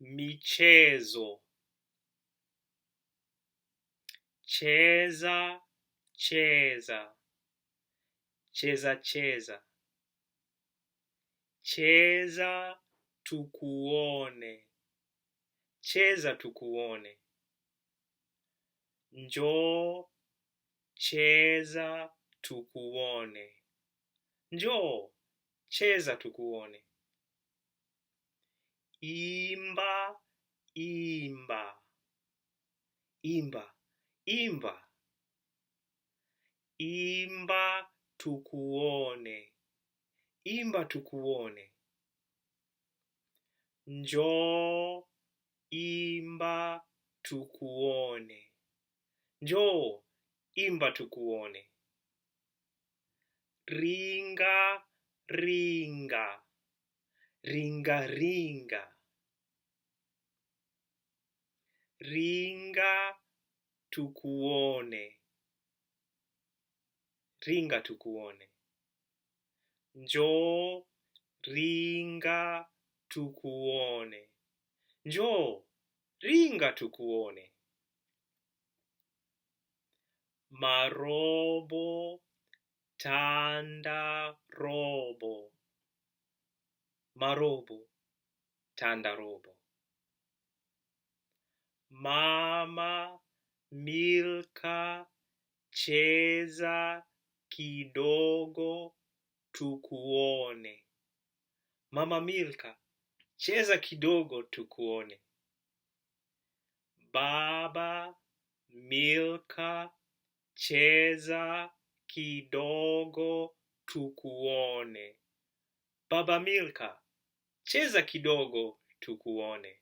michezo. Cheza, cheza. Cheza, cheza. Cheza tukuone. Cheza tukuone. Njoo, cheza tukuone. Njoo, cheza tukuone. Imba, imba. Imba, imba. Imba tukuone. Imba tukuone. Njoo, imba tukuone. Njoo, imba tukuone. Ringa, ringa. Ringa, ringa. Ringa tukuone. Ringa tukuone. Njoo, ringa tukuone. Njoo, ringa tukuone. Marobo, tanda robo. Marobo, tanda robo. Mama Milka, cheza kidogo tukuone. Mama Milka, cheza kidogo tukuone. Baba Milka, cheza kidogo tukuone. Baba Milka, cheza kidogo tukuone.